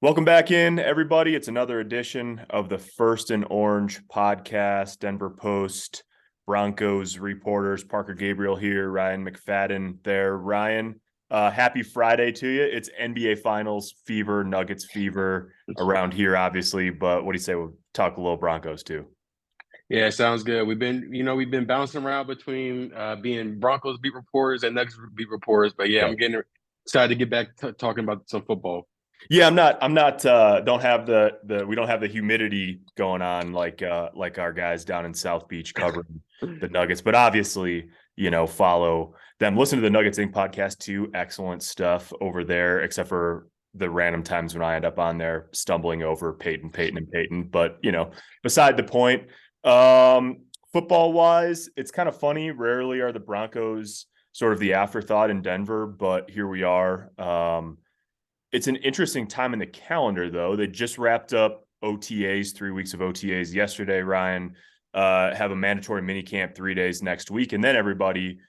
Welcome back in, everybody. It's another edition of the First and Orange podcast. Denver Post Broncos reporters Parker Gabriel here, Ryan McFadden there. Ryan, happy Friday to you. It's NBA Finals fever, Nuggets fever around here, obviously. But what do you say? We'll talk a little Broncos too. Yeah, sounds good. We've been bouncing around between being Broncos beat reporters and Nuggets beat reporters, but yeah, Yeah. I'm getting excited to get back to talking about some football. Yeah, I'm not don't have the we don't have the humidity going on like our guys down in South Beach covering the Nuggets, but obviously, follow them. Listen to the Nuggets Inc. podcast too. Excellent stuff over there, except for the random times when I end up on there stumbling over Peyton. But beside the point. Football wise, it's kind of funny. Rarely are the Broncos sort of the afterthought in Denver, but here we are. It's an interesting time in the calendar, though. They just wrapped up OTAs, 3 weeks of OTAs yesterday, Ryan. Have a mandatory minicamp 3 days next week. And then everybody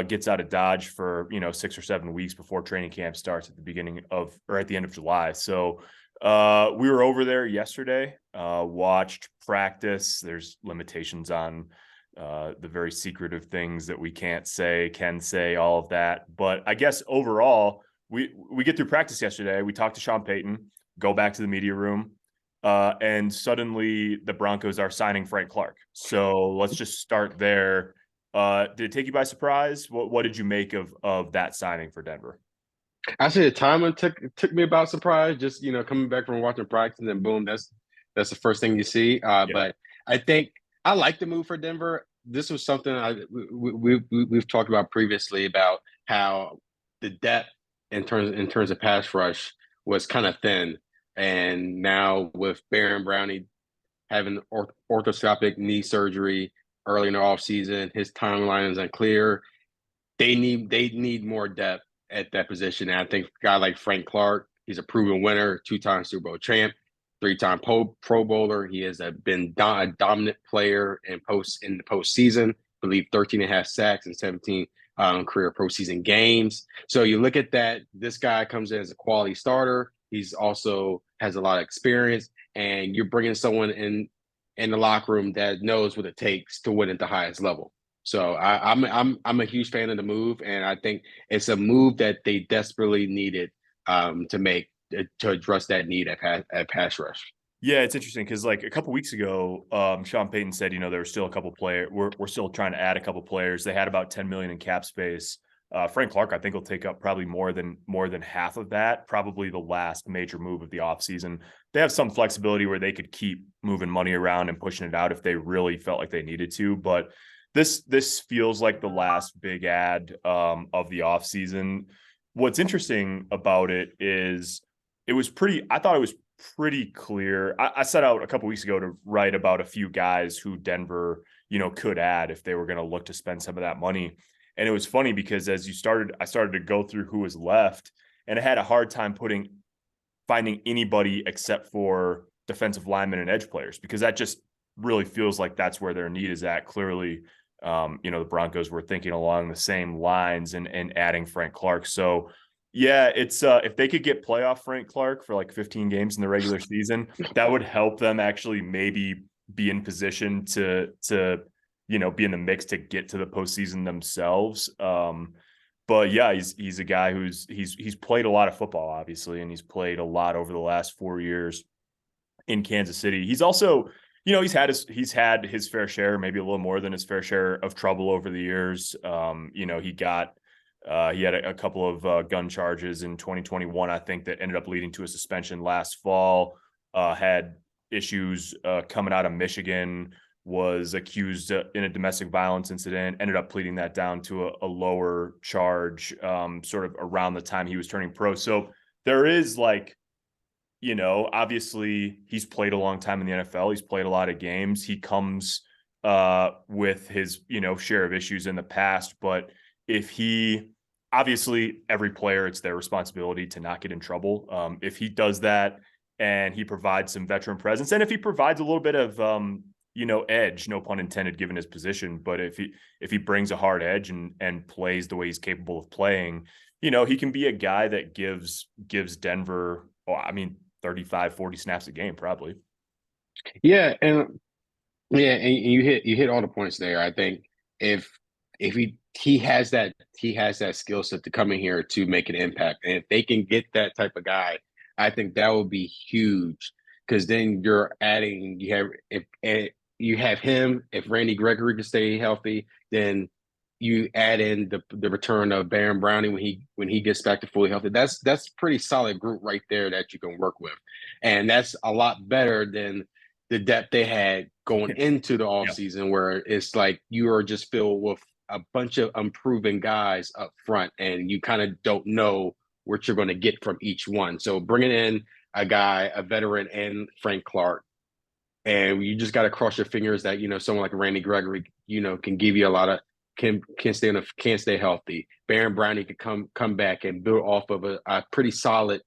gets out of Dodge for, 6 or 7 weeks before training camp starts at the beginning of or at the end of July. So we were over there yesterday, watched practice. There's limitations on the very secretive things that we can say, all of that. But I guess overall, we get through practice yesterday. We talked to Sean Payton, go back to the media room, and suddenly the Broncos are signing Frank Clark. So let's just start there. Did it take you by surprise? What did you make of that signing for Denver? Actually, the timing took me about surprise. Just coming back from watching practice, and then boom, that's the first thing you see. Yeah. But I think I like the move for Denver. This was something we've talked about previously about how the depth in terms of pass rush was kind of thin, and now with Baron Brownie having orthoscopic knee surgery early in the offseason, his timeline is unclear. They need more depth at that position. And I think a guy like Frank Clark, he's a proven winner, two-time Super Bowl champ, three-time Pro Bowler. He has been a dominant player in the postseason. I believe 13 and a half sacks and 17 career postseason games. So you look at that. This guy comes in as a quality starter. He's also has a lot of experience, and you're bringing someone in the locker room that knows what it takes to win at the highest level. So I'm a huge fan of the move, and I think it's a move that they desperately needed to make to address that need at pass rush. Yeah, it's interesting because like a couple weeks ago, Sean Payton said, there were still a couple players. We're still trying to add a couple players. They had about 10 million in cap space. Frank Clark, I think, will take up probably more than half of that. Probably the last major move of the offseason. They have some flexibility where they could keep moving money around and pushing it out if they really felt like they needed to. But this feels like the last big ad of the offseason. What's interesting about it is I thought it was pretty clear. I set out a couple weeks ago to write about a few guys who Denver, could add if they were going to look to spend some of that money. And it was funny because I started to go through who was left, and I had a hard time finding anybody except for defensive linemen and edge players, because that just really feels like that's where their need is at. Clearly, the Broncos were thinking along the same lines and adding Frank Clark. So yeah, it's if they could get playoff Frank Clark for like 15 games in the regular season, that would help them actually maybe be in position to be in the mix to get to the postseason themselves. But yeah, he's a guy he's played a lot of football, obviously, and he's played a lot over the last 4 years in Kansas City. He's also, he's had his fair share, maybe a little more than his fair share of trouble over the years. He had a couple of gun charges in 2021, I think, that ended up leading to a suspension last fall. Had issues coming out of Michigan, was accused in a domestic violence incident, ended up pleading that down to a lower charge sort of around the time he was turning pro. So there is obviously he's played a long time in the NFL. He's played a lot of games. He comes with his, share of issues in the past. But obviously every player, it's their responsibility to not get in trouble. If he does that and he provides some veteran presence, and if he provides a little bit of, edge, no pun intended, given his position, but if he brings a hard edge and plays the way he's capable of playing, he can be a guy that gives Denver, 35, 40 snaps a game, probably. Yeah, and you hit all the points there. I think if he has that skill set to come in here to make an impact, and if they can get that type of guy, I think that would be huge. Because then you're adding if you have him, if Randy Gregory can stay healthy, then you add in the return of Baron Browning when he gets back to fully healthy. That's pretty solid group right there that you can work with, and that's a lot better than the depth they had going into the Yeah. offseason, where it's like you are just filled with a bunch of unproven guys up front, and you kind of don't know what you're going to get from each one. So bringing in a guy, a veteran, and Frank Clark, and you just got to cross your fingers that someone like Randy Gregory, can give you a lot of can stay healthy. Baron Browning could come back and build off of a pretty solid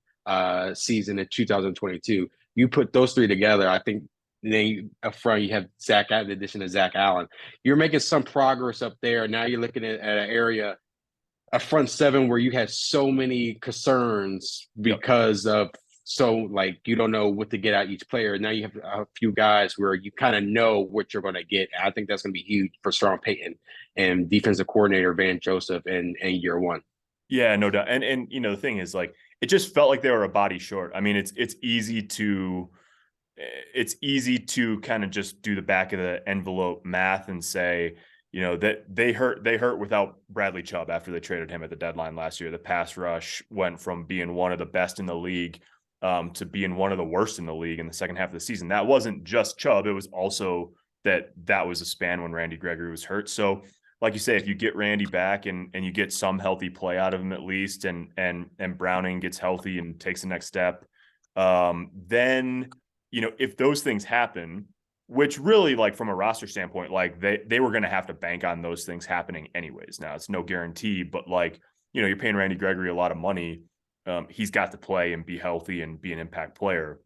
season in 2022. You put those three together, I think. Then up front you have Zach, in addition to Zach Allen. You're making some progress up there. Now you're looking at an area, a front seven where you had so many concerns Yep. because of like you don't know what to get out each player. Now you have a few guys where you kind of know what you're going to get. I think that's going to be huge for Sean Payton and defensive coordinator Van Joseph in year one. Yeah, no doubt. And the thing is, like, it just felt like they were a body short. I mean, it's easy to kind of just do the back of the envelope math and say, that they hurt without Bradley Chubb after they traded him at the deadline last year. The pass rush went from being one of the best in the league to being one of the worst in the league in the second half of the season. That wasn't just Chubb. It was also that was a span when Randy Gregory was hurt. So like you say, if you get Randy back and you get some healthy play out of him at least, and Browning gets healthy and takes the next step, then if those things happen, which really, like, from a roster standpoint, like they were going to have to bank on those things happening anyways. Now it's no guarantee, but like, you're paying Randy Gregory a lot of money. He's got to play and be healthy and be an impact player.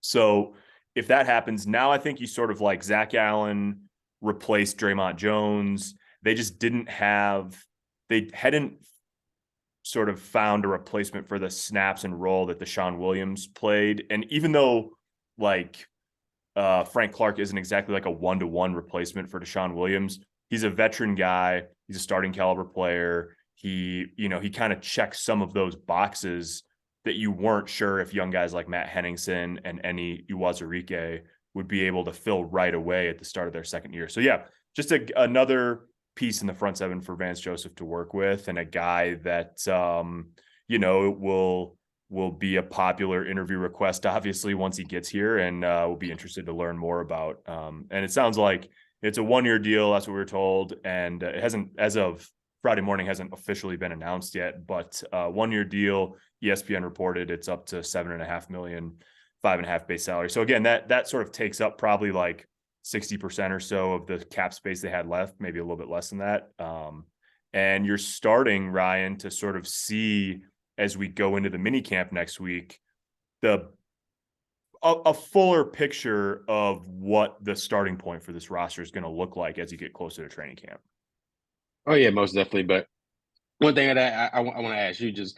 So if that happens, now I think you sort of like Zach Allen replaced Draymond Jones. They hadn't sort of found a replacement for the snaps and role that Deshaun Williams played. And even though, like, Frank Clark isn't exactly like a one-to-one replacement for Deshaun Williams, he's a veteran guy. He's a starting caliber player. He kind of checks some of those boxes that you weren't sure if young guys like Matt Henningsen and Eni Uwazurike would be able to fill right away at the start of their second year. So yeah, just another piece in the front seven for Vance Joseph to work with, and a guy that will be a popular interview request, obviously, once he gets here, and we'll be interested to learn more about. And it sounds like it's a 1-year deal. That's what we were told. And it hasn't, as of Friday morning, hasn't officially been announced yet, but 1-year deal. ESPN reported it's up to $7.5 million, 5.5 base salary. So again, that sort of takes up probably like 60% or so of the cap space they had left, maybe a little bit less than that. And you're starting, Ryan, to sort of see, as we go into the mini camp next week, a fuller picture of what the starting point for this roster is going to look like as you get closer to training camp. Oh yeah, most definitely. But one thing that I want to ask you, just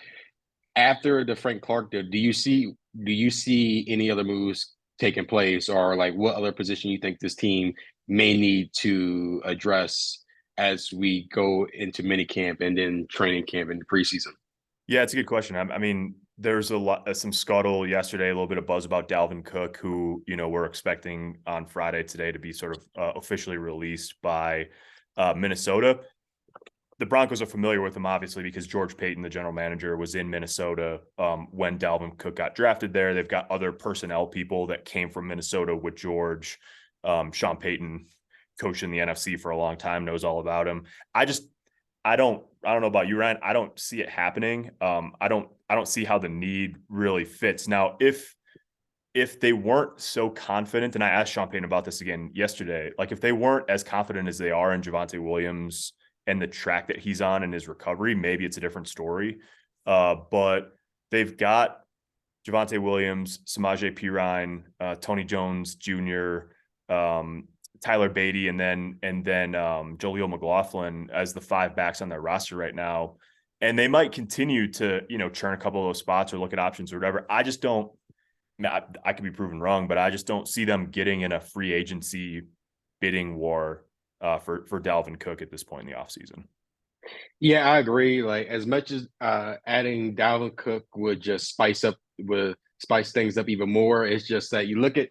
after the Frank Clark deal, do you see any other moves taking place, or like what other position you think this team may need to address as we go into minicamp and then training camp and preseason? Yeah, it's a good question. I mean, there's some scuttle yesterday, a little bit of buzz about Dalvin Cook, who, we're expecting on Friday today to be sort of officially released by Minnesota. The Broncos are familiar with him, obviously, because George Payton, the general manager, was in Minnesota when Dalvin Cook got drafted there. They've got other personnel people that came from Minnesota with George. Sean Payton, coached in the NFC for a long time, knows all about him. I don't know about you, Ryan. I don't see it happening. I don't see how the need really fits. Now, if they weren't so confident, and I asked Sean Payton about this again yesterday, like if they weren't as confident as they are in Javonte Williams and the track that he's on in his recovery, maybe it's a different story. But they've got Javonte Williams, Samaje Perine, Tony Jones Jr., Tyler Beatty, and then Jaleel McLaughlin as the 5 backs on their roster right now. And they might continue to, churn a couple of those spots or look at options or whatever. I just don't I could be proven wrong, but I just don't see them getting in a free agency bidding war for Dalvin Cook at this point in the offseason. Yeah, I agree. Like as much as adding Dalvin Cook would spice things up even more. It's just that you look at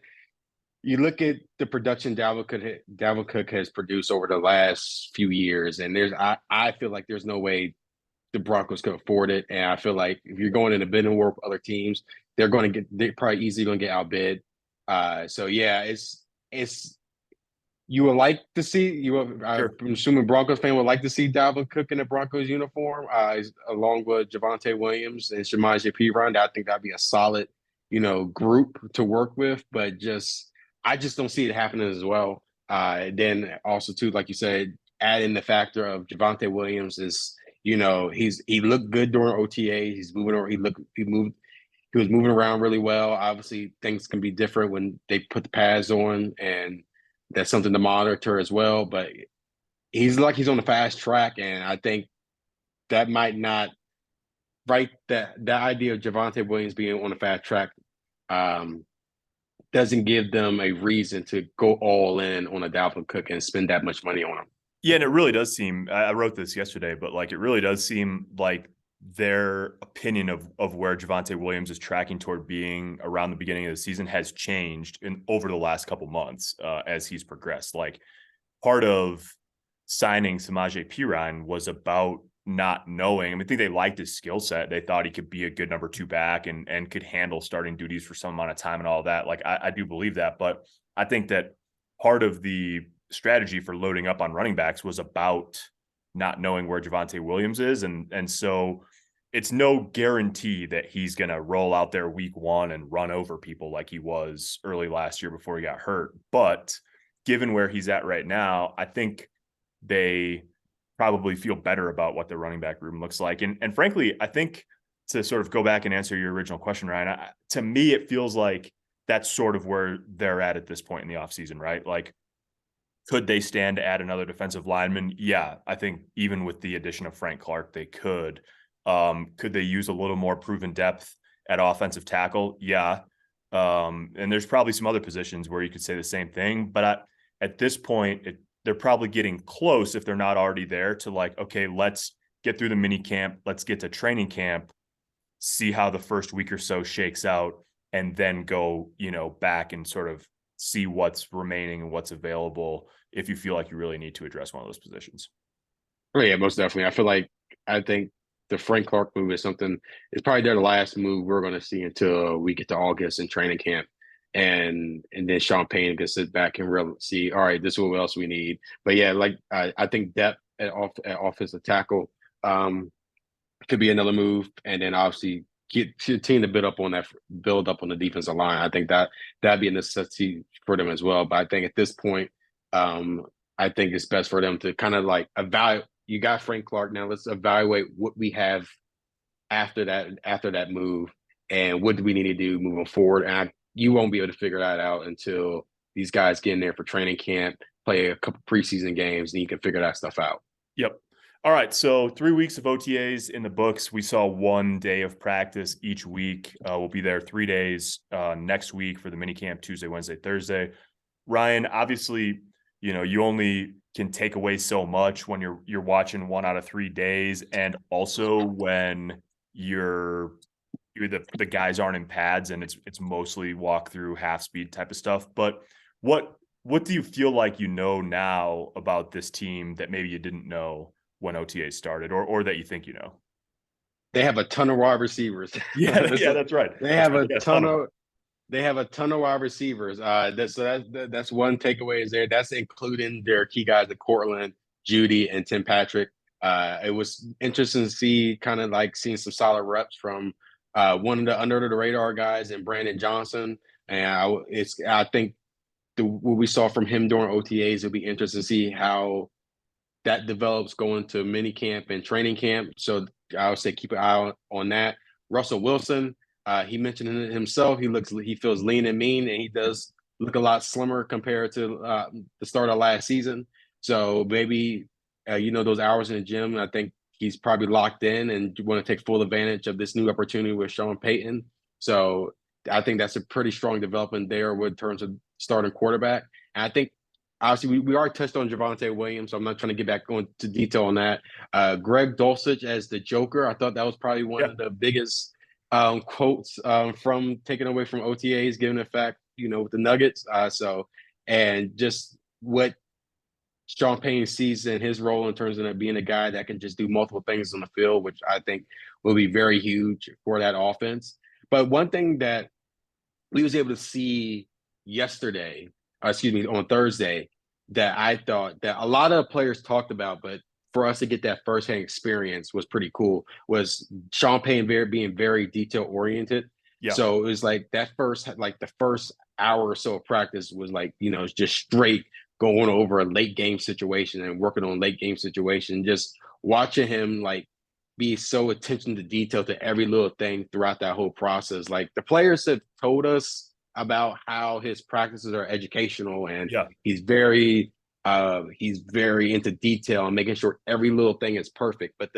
the production Dalvin Cook has produced over the last few years, and I feel like there's no way the Broncos could afford it. And I feel like if you're going in a bidding war with other teams, they're probably easily going to get outbid. So yeah, it's you would like to see Sure. I'm assuming Broncos fan would like to see Dalvin Cook in a Broncos uniform, along with Javonte Williams and Shamaje Perine. I think that'd be a solid, group to work with. But I just don't see it happening as well. Then also too, like you said, add in the factor of Javonte Williams is, he looked good during OTA. He's moving or he was moving around really well. Obviously, things can be different when they put the pads on, and that's something to monitor as well. But he's on the fast track, and I think that might not that idea of Javonte Williams being on the fast track um, doesn't give them a reason to go all in on a Dalvin Cook and spend that much money on him. Yeah, and it really does seem, I wrote this yesterday, but like it really does seem like their opinion of where Javonte Williams is tracking toward being around the beginning of the season has changed over the last couple months as he's progressed. Like part of signing Samaje Perine was about not knowing. I mean, I think they liked his skill set. They thought he could be a good number two back and could handle starting duties for some amount of time and all that. Like I do believe that, but I think that part of the strategy for loading up on running backs was about not knowing where Javonte Williams is. And so it's no guarantee that he's going to roll out there week one and run over people like he was early last year before he got hurt. But given where he's at right now, I think they probably feel better about what their running back room looks like. And frankly, I think to sort of go back and answer your original question, Ryan, to me, it feels like that's sort of where they're at this point in the offseason, right? Like, could they stand to add another defensive lineman? Yeah, I think even with the addition of Frank Clark, they could. Could they use a little more proven depth at offensive tackle? Yeah. And there's probably some other positions where you could say the same thing. But at this point, they're probably getting close if they're not already there to like, okay, let's get through the mini camp. Let's get to training camp, see how the first week or so shakes out, and then go, back and sort of see what's remaining and what's available if you feel like you really need to address one of those positions. Oh yeah, most definitely. I think the Frank Clark move is something. It's probably their last move we're going to see until we get to August in training camp, and then Sean Payton can sit back and really see. All right, this is what else we need. But yeah, like I think depth at offensive tackle could be another move, and then obviously get your team to build up on the defensive line. I think that'd be a necessity for them as well. But I think at this point, I think it's best for them to kind of like evaluate. You got Frank Clark now. Let's evaluate what we have after that move, and what do we need to do moving forward. And you won't be able to figure that out until these guys get in there for training camp, play a couple preseason games, and you can figure that stuff out. Yep. All right. So 3 weeks of OTAs in the books. We saw 1 day of practice each week. We'll be there 3 days next week for the minicamp, Tuesday, Wednesday, Thursday. Ryan, obviously, you only can take away so much when you're watching 1 out of 3 days, and also when you're the guys aren't in pads and it's mostly walk through half speed type of stuff. But what do you feel like now about this team that maybe you didn't know when OTA started, or that you think They have a ton of wide receivers. Yeah, yeah, that's right. They That's have right. a ton of They have a ton of wide receivers. That's one takeaway is there. That's including their key guys, the Cortland, Judy, and Tim Patrick. It was interesting to see kind of like seeing some solid reps from one of the under the radar guys and Brandon Johnson. And I think what we saw from him during OTAs, it'll be interesting to see how that develops going to mini camp and training camp. So I would say keep an eye on that. Russell Wilson, he mentioned it himself. He feels lean and mean, and he does look a lot slimmer compared to the start of last season. So maybe those hours in the gym. I think he's probably locked in and want to take full advantage of this new opportunity with Sean Payton. So I think that's a pretty strong development there with terms of starting quarterback. And I think obviously we already touched on Javonte Williams, so I'm not trying to get back into detail on that. Greg Dulcich as the Joker, I thought that was probably one Yeah. of the biggest quotes from taken away from OTAs, given the fact, with the Nuggets. And just what Sean Payton sees in his role in terms of being a guy that can just do multiple things on the field, which I think will be very huge for that offense. But one thing that we was able to see yesterday, on Thursday, that I thought that a lot of players talked about, but for us to get that firsthand experience was pretty cool, was Sean Payton being very detail oriented. Yeah. So it was like the first hour or so of practice was like, just straight going over a late game situation and working on late game situation, just watching him like be so attention to detail to every little thing throughout that whole process. Like the players have told us about how his practices are educational and Yeah. he's very into detail and making sure every little thing is perfect. But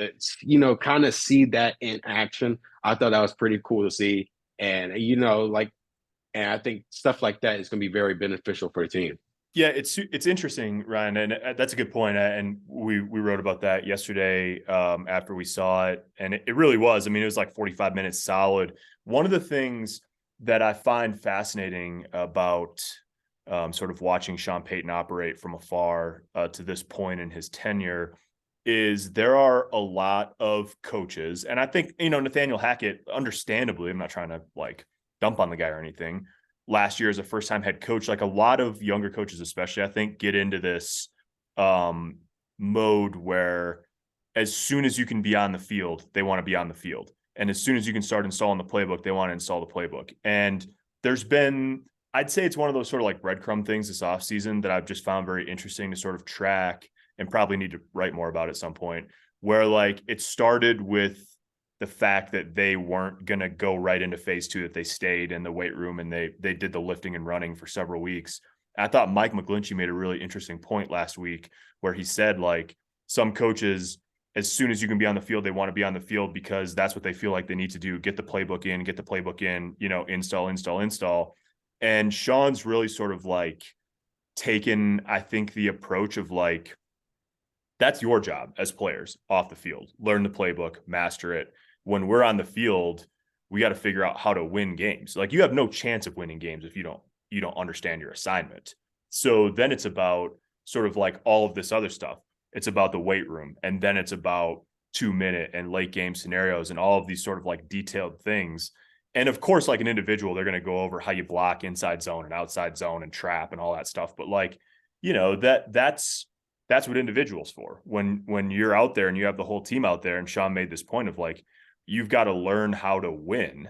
kind of see that in action, I thought that was pretty cool to see. And and I think stuff like that is going to be very beneficial for the team. Yeah, it's interesting, Ryan, and that's a good point. And we wrote about that yesterday after we saw it, and it really was. I mean, it was like 45 minutes solid. One of the things that I find fascinating about sort of watching Sean Payton operate from afar to this point in his tenure is there are a lot of coaches, and I think Nathaniel Hackett, understandably, I'm not trying to like dump on the guy or anything, last year as a first-time head coach, like a lot of younger coaches, especially, I think, get into this mode where as soon as you can be on the field, they want to be on the field. And as soon as you can start installing the playbook, they want to install the playbook. And there's been, I'd say it's one of those sort of like breadcrumb things this offseason that I've just found very interesting to sort of track and probably need to write more about at some point, where like it started with the fact that they weren't going to go right into phase 2, that they stayed in the weight room and they did the lifting and running for several weeks. I thought Mike McGlinchey made a really interesting point last week where he said like some coaches, as soon as you can be on the field, they want to be on the field because that's what they feel like they need to do. Get the playbook in, install. And Sean's really sort of like taken, I think, the approach of like, that's your job as players off the field. Learn the playbook, master it. When we're on the field, we got to figure out how to win games. Like you have no chance of winning games if you don't understand your assignment. So then it's about sort of like all of this other stuff. It's about the weight room, and then it's about 2-minute and late game scenarios and all of these sort of like detailed things. And of course, like an individual, they're going to go over how you block inside zone and outside zone and trap and all that stuff. But like, that's what individuals for. When you're out there and you have the whole team out there, and Sean made this point of like, you've got to learn how to win.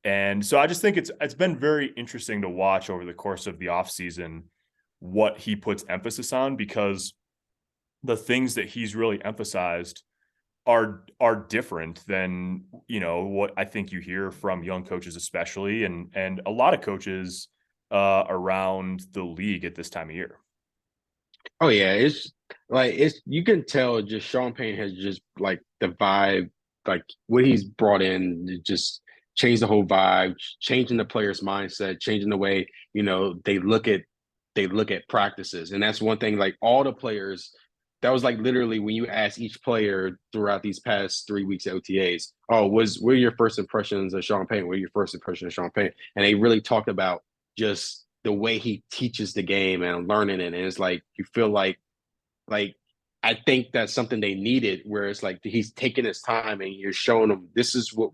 And so I just think it's been very interesting to watch over the course of the offseason what he puts emphasis on, because the things that he's really emphasized are different than what I think you hear from young coaches, especially, and a lot of coaches around the league at this time of year. Oh yeah, it's you can tell just Sean Payne has just like the vibe, like what he's brought in, just changed the whole vibe, changing the players' mindset, changing the way they look at practices, and that's one thing. Like all the players, that was like literally when you ask each player throughout these past 3 weeks at OTAs, oh, what are your first impressions of Sean Payne? What are your first impressions of Sean Payne? And they really talked about just the way he teaches the game and learning it. And it's like you feel like I think that's something they needed, where it's like he's taking his time and you're showing them this is what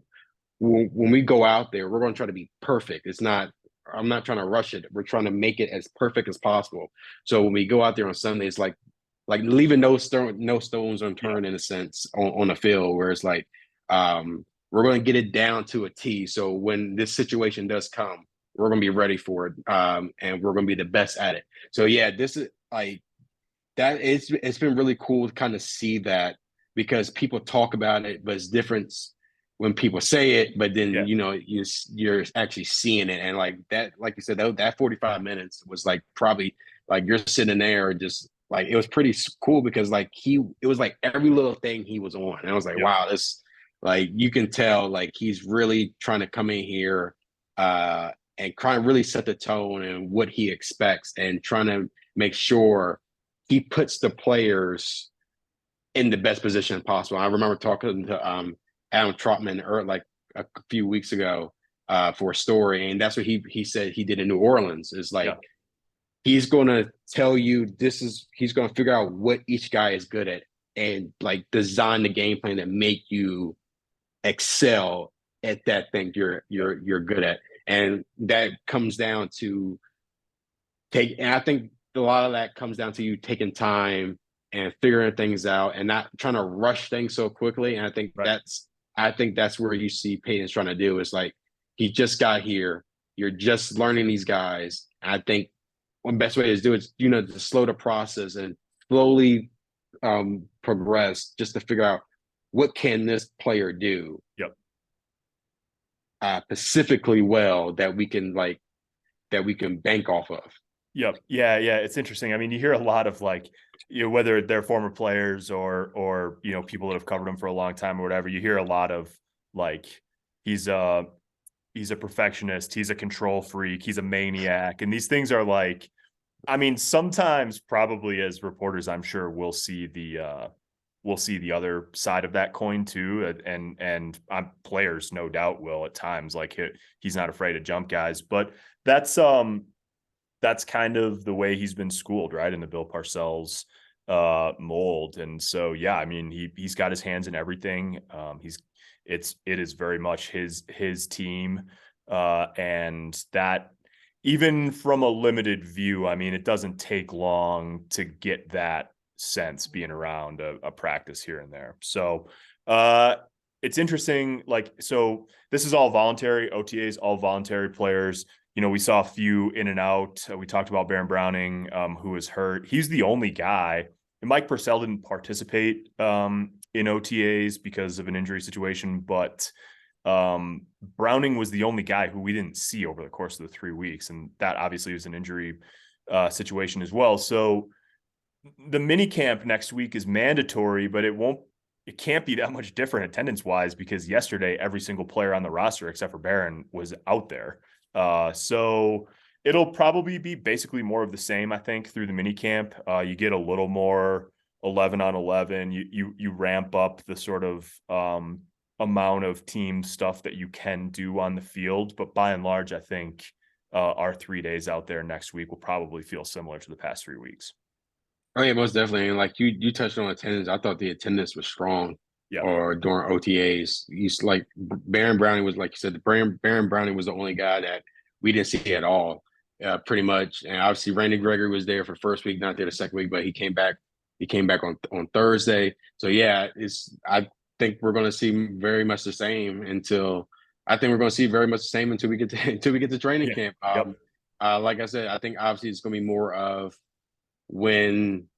when we go out there, we're going to try to be perfect. I'm not trying to rush it. We're trying to make it as perfect as possible. So when we go out there on Sunday, it's like leaving no stones unturned in a sense on the field, where it's like we're going to get it down to a T. So when this situation does come, we're going to be ready for it, and we're going to be the best at it. So yeah, this is like that. It's been really cool to kind of see that, because people talk about it, but it's different when people say it. But then Yeah. you're actually seeing it, and like that, like you said, that 45 minutes was like probably like you're sitting there just like it was pretty cool, because like it was like every little thing he was on, and I was like, Yeah. wow, this like you can tell like he's really trying to come in here and trying to really set the tone and what he expects, and trying to make sure he puts the players in the best position possible. I remember talking to Adam Trotman like a few weeks ago for a story, and that's what he said he did in New Orleans. Is like Yeah. he's going to tell you he's going to figure out what each guy is good at, and like design the game plan to make you excel at that thing you're good at. And that comes down to and I think a lot of that comes down to you taking time and figuring things out and not trying to rush things so quickly. And Right. I think that's where you see Peyton's trying to do, is like he just got here. You're just learning these guys. And I think one best way to do it is, to slow the process and slowly progress, just to figure out what can this player do Yep. specifically well that we can bank off of. Yep. Yeah. Yeah. It's interesting. I mean, you hear a lot of like, whether they're former players or, people that have covered him for a long time or whatever, you hear a lot of like, he's a perfectionist. He's a control freak. He's a maniac. And these things are like, I mean, sometimes probably as reporters, I'm sure we'll see the other side of that coin too. And players no doubt will at times, like he's not afraid to jump guys, but that's kind of the way he's been schooled, right, in the Bill Parcells mold. And so, yeah, I mean, he's got his hands in everything. It is very much his team, and that even from a limited view, I mean, it doesn't take long to get that sense being around a practice here and there. So it's interesting. Like, so this is all voluntary. OTAs, all voluntary players. We saw a few in and out. We talked about Baron Browning, who was hurt. He's the only guy. And Mike Purcell didn't participate in OTAs because of an injury situation, but Browning was the only guy who we didn't see over the course of the 3 weeks. And that obviously was an injury situation as well. So the mini camp next week is mandatory, but it can't be that much different attendance wise, because yesterday every single player on the roster except for Baron was out there. So it'll probably be basically more of the same, I think, through the mini camp. You get a little more 11 on 11. You ramp up the sort of amount of team stuff that you can do on the field, but by and large, I think our 3 days out there next week will probably feel similar to the past 3 weeks. Oh yeah, most definitely. And like you touched on attendance. I thought the attendance was strong, Yeah. or during OTAs. He's like Baron Browning was, like you said, the Baron Browning was the only guy that we didn't see at all, pretty much. And obviously Randy Gregory was there for the first week, not there the second week, but he came back. He came back on Thursday. So yeah, I think we're going to see very much the same until we get to until we get to training Yeah. camp. Yep. Like I said, I think obviously it's going to be more of when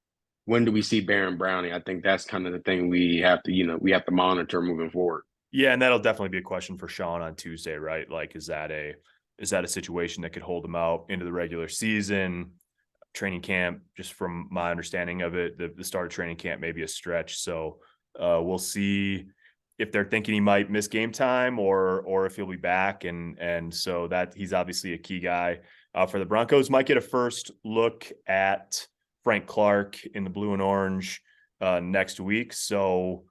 do we see Baron Browning? I think that's kind of the thing we have to monitor moving forward. Yeah, and that'll definitely be a question for Sean on Tuesday, right? Like, is that a situation that could hold him out into the regular season? Training camp, just from my understanding of it, the start of training camp may be a stretch. So we'll see if they're thinking he might miss game time or if he'll be back. And so that he's obviously a key guy for the Broncos. Might get a first look at Frank Clark in the blue and orange next week. So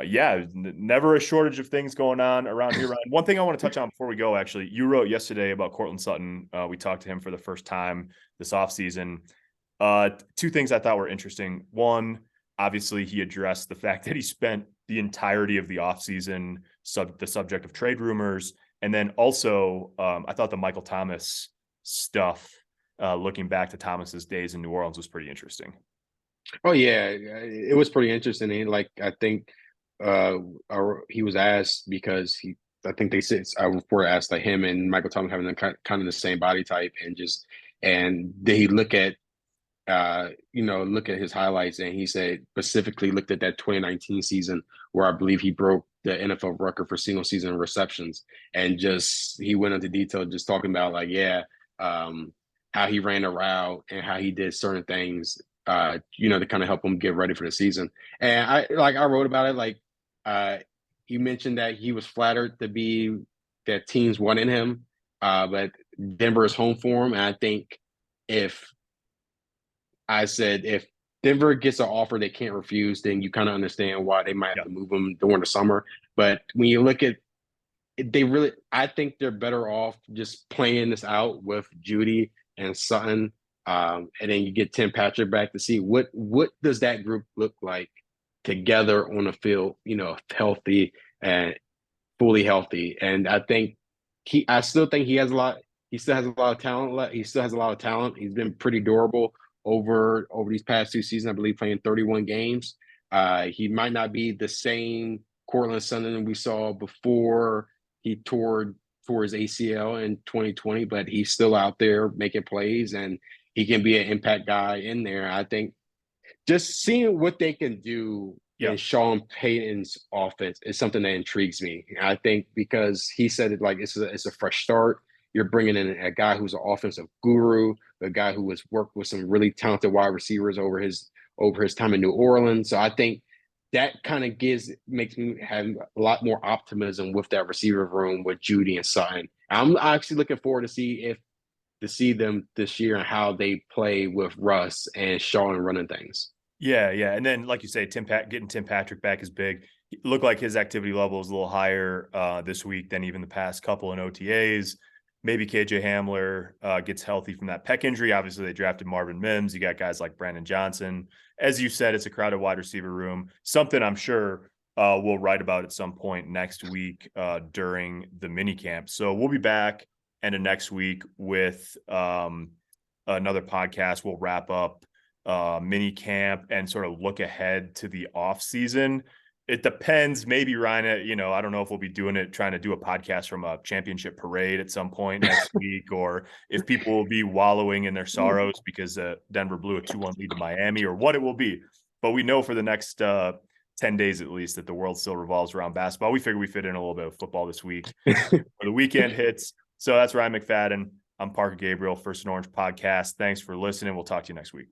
yeah, never a shortage of things going on around here. Ryan. One thing I want to touch on before we go, actually, you wrote yesterday about Cortland Sutton. We talked to him for the first time this offseason. 2 things I thought were interesting. One, obviously, he addressed the fact that he spent the entirety of the offseason the subject of trade rumors. And then also, I thought the Michael Thomas stuff, looking back to Thomas's days in New Orleans, was pretty interesting. Oh yeah, it was pretty interesting. And like I think he was asked because I think they said a reporter asked like him and Michael Thomas having kind of the same body type, and did he look at look at his highlights, and he said specifically looked at that 2019 season where I believe he broke the NFL record for single season receptions, and just he went into detail just talking about like how he ran a route and how he did certain things to kind of help him get ready for the season. And I wrote about it, like he mentioned that he was flattered that teams wanted him, but Denver is home for him. And I think if if Denver gets an offer they can't refuse, then you kind of understand why they might have Yeah. to move him during the summer. But when you look at I think they're better off just playing this out with Judy and Sutton. And then you get Tim Patrick back to see what does that group look like together on the field, healthy and fully healthy. And I still think he still has a lot of talent. He still has a lot of talent. He's been pretty durable over these past 2 seasons, I believe, playing 31 games. He might not be the same Cortland Sutton we saw before he for his ACL in 2020, but he's still out there making plays and he can be an impact guy in there. I think just seeing what they can do Yeah. in Sean Payton's offense is something that intrigues me. I think because he said it like it's a fresh start. You're bringing in a guy who's an offensive guru, a guy who has worked with some really talented wide receivers over his time in New Orleans. So I think that kind of makes me have a lot more optimism with that receiver room with Judy and Sutton. I'm actually looking forward to see them this year and how they play with Russ and Sean running things. Yeah, yeah. And then, like you say, getting Tim Patrick back is big. It looked like his activity level is a little higher this week than even the past couple in OTAs. Maybe KJ Hamler gets healthy from that pec injury. Obviously, they drafted Marvin Mims. You got guys like Brandon Johnson. As you said, it's a crowded wide receiver room. Something I'm sure we'll write about at some point next week during the mini camp. So we'll be back next week with another podcast. We'll wrap up mini camp and sort of look ahead to the off season. It depends. Maybe Ryan, I don't know if we'll be trying to do a podcast from a championship parade at some point next week, or if people will be wallowing in their sorrows because Denver blew a 2-1 lead to Miami, or what it will be. But we know for the next 10 days at least that the world still revolves around basketball. We figure we fit in a little bit of football this week before the weekend hits. So that's Ryan McFadden. I'm Parker Gabriel, First and Orange Podcast. Thanks for listening. We'll talk to you next week.